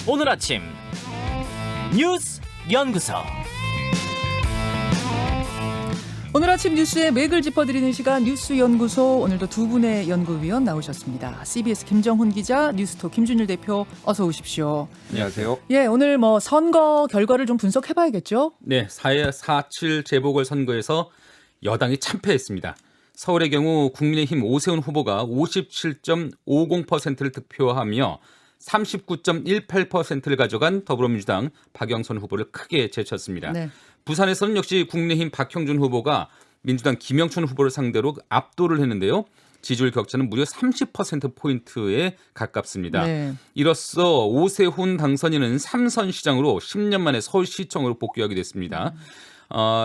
오늘 아침 뉴스 연구소. 오늘 아침 뉴스의 맥을 짚어드리는 시간 뉴스 연구소. 오늘도 두 분의 연구위원 나오셨습니다. CBS 김정훈 기자, 뉴스톱 김준일 대표, 어서 오십시오. 안녕하세요. 예, 오늘 선거 결과를 좀 분석해봐야겠죠? 네, 4.7 재보궐선거에서 여당이 참패했습니다. 서울의 경우 국민의힘 오세훈 후보가 57.50%를 득표하며 39.18%를 가져간 더불어민주당 박영선 후보를 크게 제쳤습니다. 네. 부산에서는 역시 국민의힘 박형준 후보가 민주당 김영춘 후보를 상대로 압도를 했는데요. 지지율 격차는 무려 30%포인트에 가깝습니다. 네. 이로써 오세훈 당선인은 삼선시장으로 10년 만에 서울시청으로 복귀하게 됐습니다.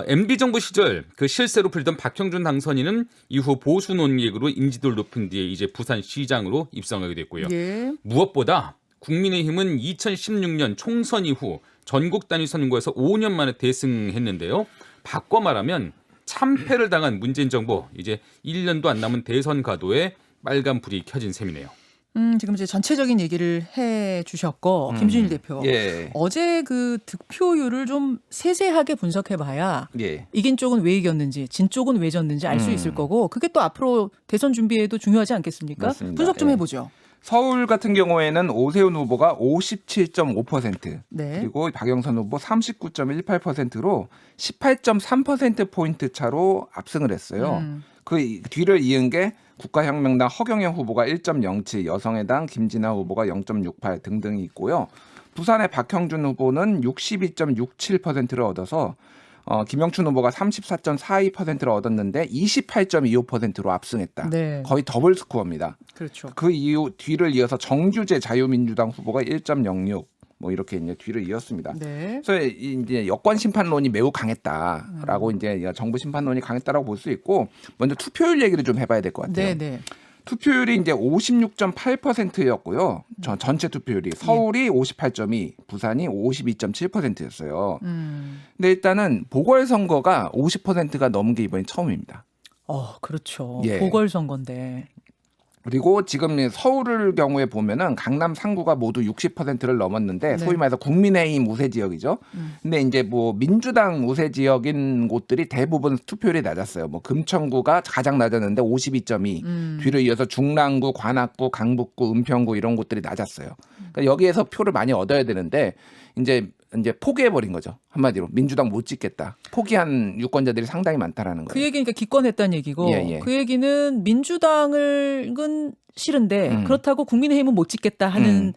MB정부 시절 그 실세로 불리던 박형준 당선인은 이후 보수 논객으로 인지도를 높인 뒤에 이제 부산시장으로 입성하게 됐고요. 예. 무엇보다 국민의힘은 2016년 총선 이후 전국 단위 선거에서 5년 만에 대승했는데요. 바꿔 말하면 참패를 당한 문재인 정부, 이제 1년도 안 남은 대선 가도에 빨간 불이 켜진 셈이네요. 지금 이제 전체적인 얘기를 해주셨고 김준일 대표, 예. 어제 그 득표율을 좀 세세하게 분석해봐야 예. 이긴 쪽은 왜 이겼는지, 진 쪽은 왜 졌는지 알 수 있을 거고, 그게 또 앞으로 대선 준비에도 중요하지 않겠습니까? 맞습니다. 분석 좀 예. 해보죠. 서울 같은 경우에는 오세훈 후보가 57.5%, 네. 그리고 박영선 후보 39.18%로 18.3%포인트 차로 압승을 했어요. 그 뒤를 이은 게 국가혁명당 허경영 후보가 1.07, 여성의당 김진아 후보가 0.68 등등이 있고요. 부산의 박형준 후보는 62.67%를 얻어서 김영춘 후보가 34.42%를 얻었는데 28.25%로 압승했다. 네. 거의 더블 스코어입니다. 그렇죠. 그 이후 뒤를 이어서 정규재 자유민주당 후보가 1.06 뭐 이렇게 이제 뒤를 이었습니다. 네. 그래서 이제 여권 심판론이 매우 강했다라고 이제 정부 심판론이 강했다라고 볼 수 있고, 먼저 투표율 얘기를 좀 해봐야 될 것 같아요. 네, 네. 투표율이 이제 56.8%였고요. 전체 투표율이 서울이 58.2, 부산이 52.7%였어요. 근데 일단은 보궐선거가 50%가 넘은 게 이번이 처음입니다. 그렇죠. 예. 보궐선거인데. 그리고 지금 서울을 경우에 보면은 강남 3구가 모두 60%를 넘었는데 네. 소위 말해서 국민의힘 우세 지역이죠. 근데 이제 뭐 민주당 우세 지역인 곳들이 대부분 투표율이 낮았어요. 뭐 금천구가 가장 낮았는데 52.2. 뒤를 이어서 중랑구, 관악구, 강북구, 은평구 이런 곳들이 낮았어요. 그러니까 여기에서 표를 많이 얻어야 되는데 이제 포기해버린 거죠. 한마디로 민주당 못 찍겠다. 포기한 유권자들이 상당히 많다라는 거예요. 그 얘기니까 기권했다는 얘기고, 예, 예. 그 얘기는 민주당은 싫은데 그렇다고 국민의힘은 못 찍겠다 하는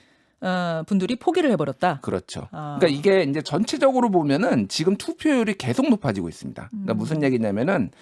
분들이 포기를 해버렸다. 그렇죠. 그러니까 이게 이제 전체적으로 보면은 지금 투표율이 계속 높아지고 있습니다. 그러니까 무슨 얘기냐면은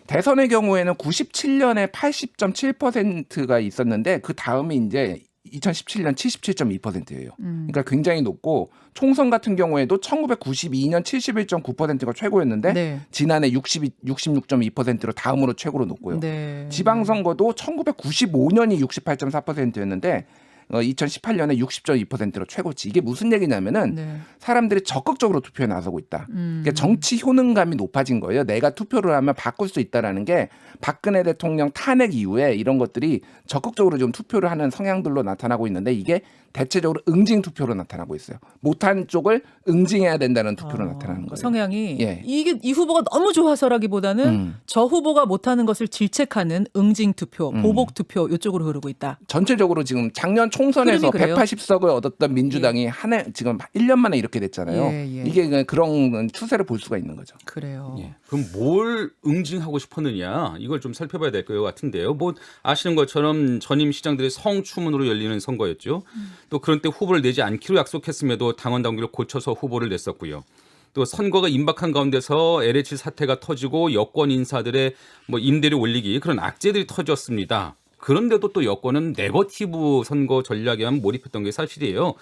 대선의 경우에는 97년에 80.7%가 있었는데 그 다음이 이제 2017년 77.2%예요. 그러니까 굉장히 높고, 총선 같은 경우에도 1992년 71.9%가 최고였는데 네. 지난해 66.2%로 다음으로 최고로 높고요. 네. 지방선거도 1995년이 68.4%였는데 2018년에 60.2%로 최고치. 이게 무슨 얘기냐면은 네. 사람들이 적극적으로 투표에 나서고 있다. 그러니까 정치 효능감이 높아진 거예요. 내가 투표를 하면 바꿀 수 있다라는 게 박근혜 대통령 탄핵 이후에 이런 것들이 적극적으로 좀 투표를 하는 성향들로 나타나고 있는데, 이게 대체적으로 응징 투표로 나타나고 있어요. 못한 쪽을 응징해야 된다는 투표로 나타나는 거예요. 성향이 예. 이 후보가 너무 좋아서라기보다는 저 후보가 못하는 것을 질책하는 응징 투표, 보복 투표 이쪽으로 흐르고 있다. 전체적으로 지금 작년 총선에서 흐름이 그래요? 180석을 얻었던 민주당이 한 해 지금 1년 만에 이렇게 됐잖아요. 예, 예. 이게 그런 추세를 볼 수가 있는 거죠. 그래요. 예. 그럼 뭘 응징하고 싶었느냐, 이걸 좀 살펴봐야 될 것 같은데요. 뭐 아시는 것처럼 전임 시장들의 성추문으로 열리는 선거였죠. 또 그런 때 후보를 내지 않기로 약속했음에도 당원 당규를 고쳐서 후보를 냈었고요. 또 선거가 임박한 가운데서 LH 사태가 터지고 여권 인사들의 뭐 임대료 올리기, 그런 악재들이 터졌습니다. 그런데도 또 여권은 네거티브 선거 전략에만 몰입했던 게 사실이에요.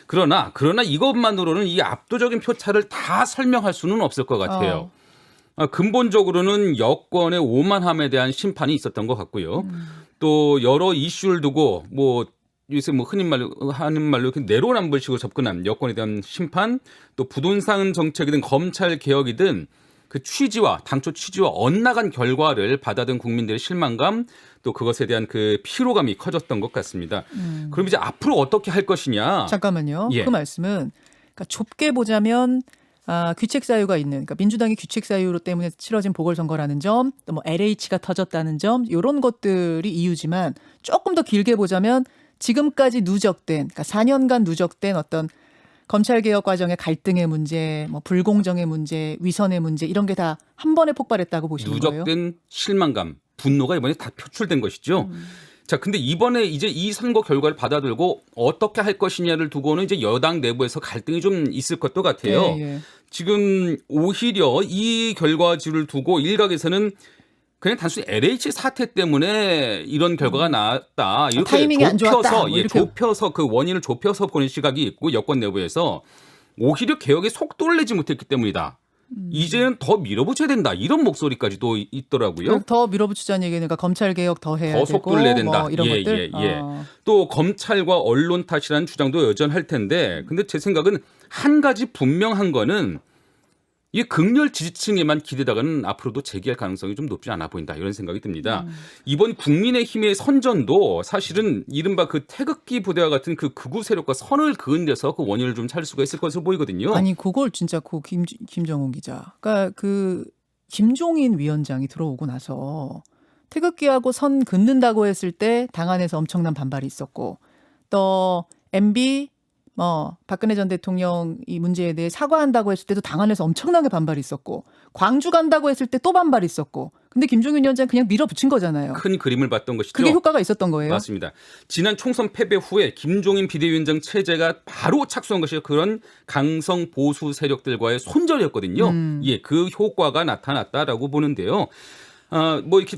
그러나 이것만으로는 이 압도적인 표차를 다 설명할 수는 없을 것 같아요. 근본적으로는 여권의 오만함에 대한 심판이 있었던 것 같고요. 또 여러 이슈를 두고 뭐 요새 뭐 흔히 하는 말로 내로남불식으로 접근한 여권에 대한 심판, 또 부동산 정책이든 검찰 개혁이든 그 취지와 당초 취지와 엇나간 결과를 받아든 국민들의 실망감 또 그것에 대한 그 피로감이 커졌던 것 같습니다. 그럼 이제 앞으로 어떻게 할 것이냐? 잠깐만요. 예. 그 말씀은 그러니까 좁게 보자면 귀책 사유가 있는 그러니까 민주당이 귀책 사유 때문에 치러진 보궐선거라는 점, 또 뭐 LH가 터졌다는 점 이런 것들이 이유지만 조금 더 길게 보자면 지금까지 누적된 그러니까 4년간 누적된 어떤 검찰개혁 과정의 갈등의 문제, 뭐 불공정의 문제, 위선의 문제 이런 게 다 한 번에 폭발했다고 보시는 거예요? 누적된 실망감, 분노가 이번에 다 표출된 것이죠. 자, 근데 이번에 이제 이 선거 결과를 받아들고 어떻게 할 것이냐를 두고는 이제 여당 내부에서 갈등이 좀 있을 것도 같아요. 예. 지금 오히려 이 결과지를 두고 일각에서는 그냥 단순히 LH 사태 때문에 이런 결과가 나왔다. 이렇게 타이밍이 안 좋았다. 뭐 이렇게. 좁혀서 그 원인을 좁혀서 보는 시각이 있고 여권 내부에서 오히려 개혁에 속도를 내지 못했기 때문이다. 이제는 더 밀어붙여야 된다. 이런 목소리까지도 있더라고요. 더 밀어붙이자는 얘기는 그러니까 검찰 개혁 더 해야 더 되고 속도를 내야 된다. 뭐 이런 것들. 또 검찰과 언론 탓이라는 주장도 여전할 텐데 근데 제 생각은 한 가지 분명한 거는 이 극렬 지지층에만 기대다가는 앞으로도 재기할 가능성이 좀 높지 않아 보인다 이런 생각이 듭니다. 이번 국민의힘의 선전도 사실은 이른바 그 태극기 부대와 같은 그 극우 세력과 선을 그은 데서 그 원인을 좀 찾을 수가 있을 것으로 보이거든요. 아니 그걸 진짜 김정훈 기자, 그러니까 그 김종인 위원장이 들어오고 나서 태극기하고 선 긋는다고 했을 때 당 안에서 엄청난 반발이 있었고 또 MB 박근혜 전 대통령 이 문제에 대해 사과한다고 했을 때도 당 안에서 엄청나게 반발이 있었고 광주 간다고 했을 때 또 반발이 있었고 근데 김종인 위원장 그냥 밀어붙인 거잖아요. 큰 그림을 봤던 것이죠. 그게 효과가 있었던 거예요. 맞습니다. 지난 총선 패배 후에 김종인 비대위원장 체제가 바로 착수한 것이 그런 강성 보수 세력들과의 손절이었거든요. 예, 그 효과가 나타났다라고 보는데요. 뭐 이렇게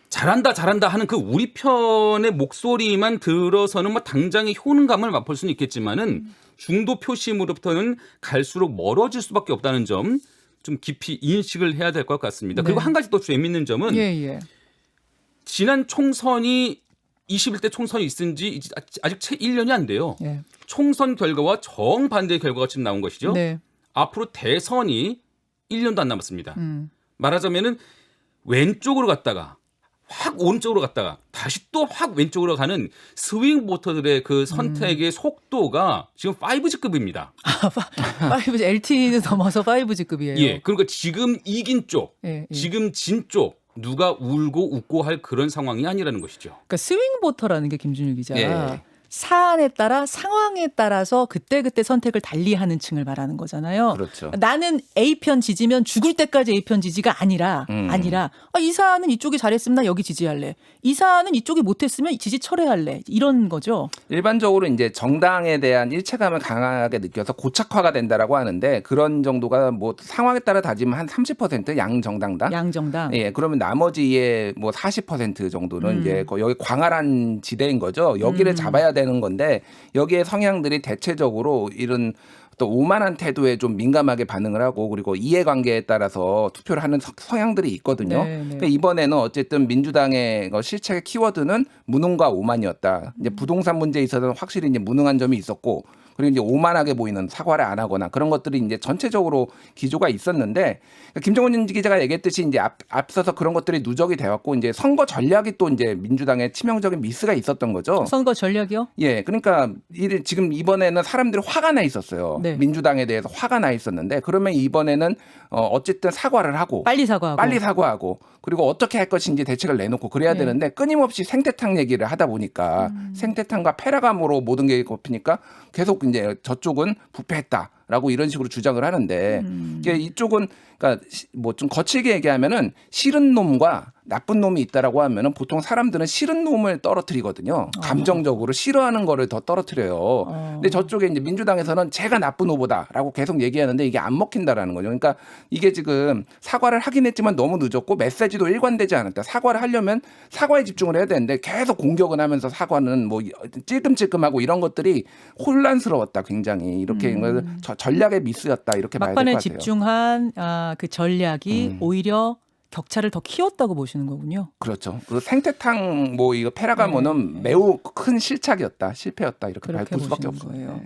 잘한다 하는 그 우리 편의 목소리만 들어서는 뭐 당장의 효능감을 맛볼 수는 있겠지만은 중도 표심으로부터는 갈수록 멀어질 수밖에 없다는 점 좀 깊이 인식을 해야 될 것 같습니다. 그리고 네. 한 가지 또 재밌는 점은 지난 총선이 21대 총선이 있은 지 아직 채 1년이 안 돼요. 예. 총선 결과와 정반대의 결과가 지금 나온 것이죠. 네. 앞으로 대선이 1년도 안 남았습니다. 말하자면은 왼쪽으로 갔다가 확 오른쪽으로 갔다가 다시 또 확 왼쪽으로 가는 스윙 보터들의 그 선택의 속도가 지금 5G급입니다. 5G LTE는 넘어서 5G급이에요. 예, 그러니까 지금 이긴 쪽, 예. 지금 진 쪽 누가 울고 웃고 할 그런 상황이 아니라는 것이죠. 그러니까 스윙 보터라는 게 김준일 기자. 예. 사안에 따라 상황에 따라서 그때 선택을 달리하는 층을 말하는 거잖아요. 그렇죠. 나는 A편 지지면 죽을 때까지 A편 지지가 아니라 이 사안은 이쪽이 잘했으면 나 여기 지지할래. 이 사안은 이쪽이 못했으면 지지 철회할래. 이런 거죠. 일반적으로 이제 정당에 대한 일체감을 강하게 느껴서 고착화가 된다라고 하는데 그런 정도가 뭐 상황에 따라 다지면 한 30% 양정당당. 양정당. 예, 그러면 나머지의 뭐 40% 정도는 이제 여기 광활한 지대인 거죠. 여기를 잡아야 되는 건데 여기에 성향들이 대체적으로 이런 또 오만한 태도에 좀 민감하게 반응을 하고 그리고 이해관계에 따라서 투표를 하는 성향들이 있거든요. 그러니까 이번에는 어쨌든 민주당의 실책의 키워드는 무능과 오만이었다. 이제 부동산 문제에 있어서는 확실히 이제 무능한 점이 있었고 그리고 이제 오만하게 보이는 사과를 안 하거나 그런 것들이 이제 전체적으로 기조가 있었는데 김정은 기자가 얘기했듯이 이제 앞서서 그런 것들이 누적이 되었고 이제 선거 전략이 또 이제 민주당의 치명적인 미스가 있었던 거죠. 선거 전략이요? 예, 그러니까 지금 이번에는 사람들이 화가 나 있었어요. 네. 민주당에 대해서 화가 나 있었는데 그러면 이번에는 어쨌든 사과를 하고 빨리 사과하고 그리고 어떻게 할 것인지 대책을 내놓고 그래야 되는데 끊임없이 생태탕 얘기를 하다 보니까 생태탕과 페라감으로 모든 게 꼽히니까 계속 이제 저쪽은 부패했다라고 이런 식으로 주장을 하는데 이쪽은 그러니까 뭐 좀 거칠게 얘기하면은 싫은 놈과 나쁜 놈이 있다라고 하면은 보통 사람들은 싫은 놈을 떨어뜨리거든요. 감정적으로 싫어하는 거를 더 떨어뜨려요. 근데 저쪽에 이제 민주당에서는 제가 나쁜 후보다라고 계속 얘기하는데 이게 안 먹힌다라는 거죠. 그러니까 이게 지금 사과를 하긴 했지만 너무 늦었고 메시지도 일관되지 않았다. 사과를 하려면 사과에 집중을 해야 되는데 계속 공격은 하면서 사과는 뭐 찔끔찔끔하고 이런 것들이 혼란스러웠다. 굉장히 이렇게 전략의 미스였다. 이렇게 봐야 될 것 같아요. 막판에 집중한 그 전략이 오히려 격차를 더 키웠다고 보시는 거군요. 그렇죠. 그 생태탕 뭐 이거 페라가모는 매우 큰 실패였다 이렇게 볼 수밖에 없어요.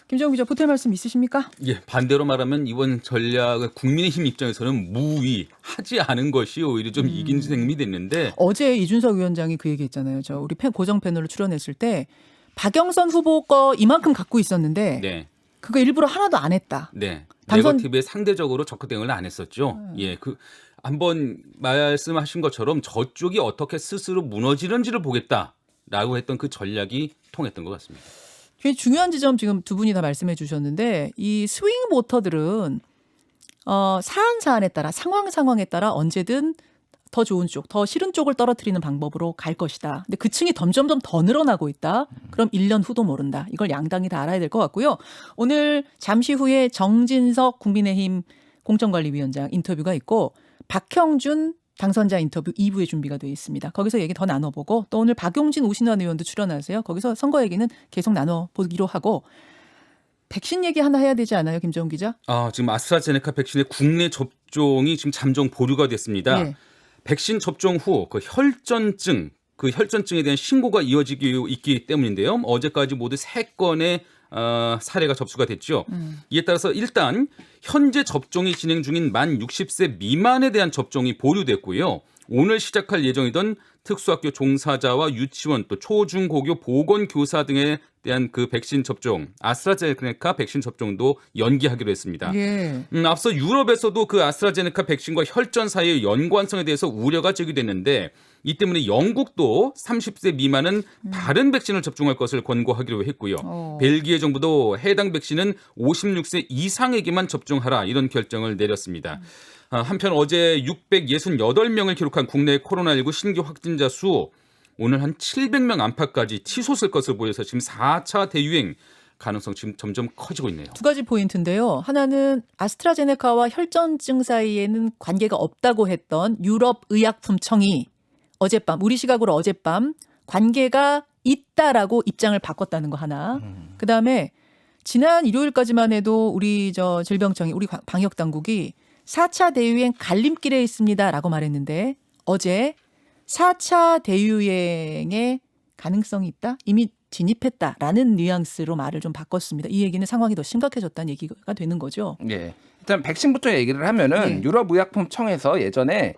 김정은 기자 보탤 말씀 있으십니까? 예, 반대로 말하면 이번 전략을 국민의힘 입장에서는 무의하지 않은 것이 오히려 좀 이긴 셈이 됐는데 어제 이준석 위원장이 그 얘기했잖아요. 저 우리 고정 패널로 출연했을 때 박영선 후보 거 이만큼 갖고 있었는데 네. 그거 일부러 하나도 안 했다. 네. 당선- 네거티브에 상대적으로 적극 대응을 안 했었죠. 예, 그 한번 말씀하신 것처럼 저쪽이 어떻게 스스로 무너지는지를 보겠다라고 했던 그 전략이 통했던 것 같습니다. 굉장히 중요한 지점 지금 두 분이 다 말씀해 주셨는데 이 스윙 보터들은 사안에 따라 상황에 따라 언제든 더 좋은 쪽, 더 싫은 쪽을 떨어뜨리는 방법으로 갈 것이다. 근데 그 층이 점점 더 늘어나고 있다. 그럼 1년 후도 모른다. 이걸 양당이 다 알아야 될 것 같고요. 오늘 잠시 후에 정진석 국민의힘 공천관리위원장 인터뷰가 있고 박형준 당선자 인터뷰 2부에 준비가 되어 있습니다. 거기서 얘기 더 나눠보고 또 오늘 박용진 오신환 의원도 출연하세요. 거기서 선거 얘기는 계속 나눠보기로 하고 백신 얘기 하나 해야 되지 않아요, 김정은 기자? 지금 아스트라제네카 백신의 국내 접종이 지금 잠정 보류가 됐습니다. 예. 백신 접종 후 그 혈전증에 대한 신고가 이어지고 있기 때문인데요. 어제까지 모두 3건의 사례가 접수가 됐죠. 이에 따라서 일단 현재 접종이 진행 중인 만 60세 미만에 대한 접종이 보류됐고요. 오늘 시작할 예정이던 특수학교 종사자와 유치원 또 초중고교 보건교사 등에 대한 그 백신 접종, 아스트라제네카 백신 접종도 연기하기로 했습니다. 예. 앞서 유럽에서도 그 아스트라제네카 백신과 혈전 사이의 연관성에 대해서 우려가 제기됐는데 이 때문에 영국도 30세 미만은 다른 백신을 접종할 것을 권고하기로 했고요. 벨기에 정부도 해당 백신은 56세 이상에게만 접종하라 이런 결정을 내렸습니다. 한편 어제 668명을 기록한 국내 코로나19 신규 확진자 수 오늘 한 700명 안팎까지 치솟을 것을 보여서 지금 4차 대유행 가능성 지금 점점 커지고 있네요. 두 가지 포인트인데요. 하나는 아스트라제네카와 혈전증 사이에는 관계가 없다고 했던 유럽의약품청이 어젯밤, 우리 시각으로 어젯밤 관계가 있다라고 입장을 바꿨다는 거 하나. 그다음에 지난 일요일까지만 해도 우리 질병청이 우리 방역 당국이 4차 대유행 갈림길에 있습니다라고 말했는데 어제 4차 대유행의 가능성이 있다? 이미 진입했다라는 뉘앙스로 말을 좀 바꿨습니다. 이 얘기는 상황이 더 심각해졌다는 얘기가 되는 거죠. 예. 일단 백신부터 얘기를 하면은 유럽의약품청에서 예전에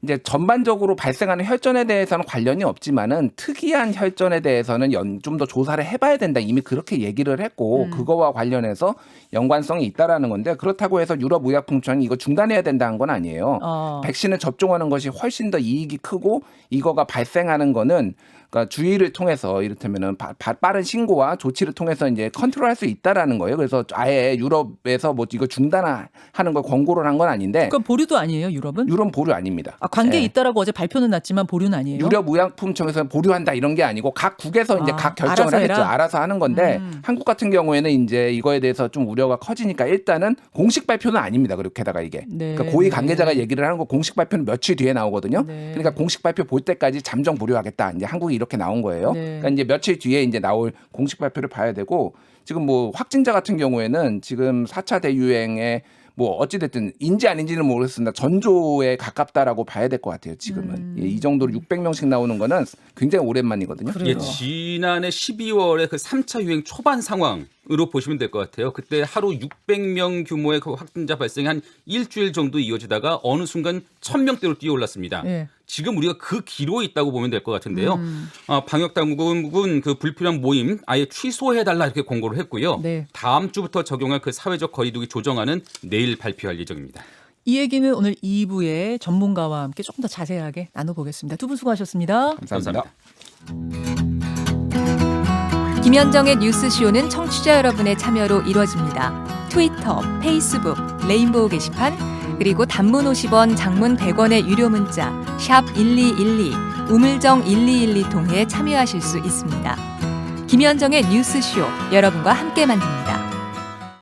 이제 전반적으로 발생하는 혈전에 대해서는 관련이 없지만은 특이한 혈전에 대해서는 좀 더 조사를 해봐야 된다. 이미 그렇게 얘기를 했고 그거와 관련해서 연관성이 있다라는 건데 그렇다고 해서 유럽의약품청이 이거 중단해야 된다는 건 아니에요. 백신을 접종하는 것이 훨씬 더 이익이 크고 이거가 발생하는 거는 그러니까 주의를 통해서 이를테면은 빠른 신고와 조치를 통해서 이제 컨트롤할 수 있다라는 거예요. 그래서 아예 유럽에서 뭐 이거 중단하는 걸 권고를 한 건 아닌데. 그건 보류도 아니에요, 유럽은? 유럽 보류 아닙니다. 관계 예. 있다라고 어제 발표는 났지만 보류는 아니에요. 유럽의약품청에서 보류한다 이런 게 아니고 각 국에서 이제 각 결정을 알아서 하겠죠. 해라? 알아서 하는 건데 한국 같은 경우에는 이제 이거에 대해서 좀 우려가 커지니까 일단은 공식 발표는 아닙니다. 그렇게다가 이게 네, 그러니까 고위 네. 관계자가 얘기를 하는 거 공식 발표는 며칠 뒤에 나오거든요. 네. 그러니까 공식 발표 볼 때까지 잠정 보류하겠다. 이제 한국이 이렇게 나온 거예요. 네. 그러니까 이제 며칠 뒤에 이제 나올 공식 발표를 봐야 되고 지금 뭐 확진자 같은 경우에는 지금 4차 대유행에 뭐 어찌됐든 인지 아닌지는 모르겠습니다. 전조에 가깝다라고 봐야 될 것 같아요. 지금은 이 정도로 600명씩 나오는 거는 굉장히 오랜만이거든요. 그래요. 예, 지난해 12월에 그 3차 유행 초반 상황으로 보시면 될 것 같아요. 그때 하루 600명 규모의 그 확진자 발생이 한 일주일 정도 이어지다가 어느 순간 1000명대로 뛰어올랐습니다. 예. 지금 우리가 그 기로에 있다고 보면 될 것 같은데요. 방역 당국은 그 불필요한 모임 아예 취소해달라 이렇게 공고를 했고요. 네. 다음 주부터 적용할 그 사회적 거리두기 조정안은 내일 발표할 예정입니다. 이 얘기는 오늘 2부에 전문가와 함께 조금 더 자세하게 나눠보겠습니다. 두 분 수고하셨습니다. 감사합니다. 김현정의 뉴스쇼는 청취자 여러분의 참여로 이루어집니다. 트위터, 페이스북, 레인보우 게시판, 그리고 단문 50원, 장문 100원의 유료 문자 샵 1212, 우물정 1212 통해 참여하실 수 있습니다. 김현정의 뉴스쇼, 여러분과 함께 만듭니다.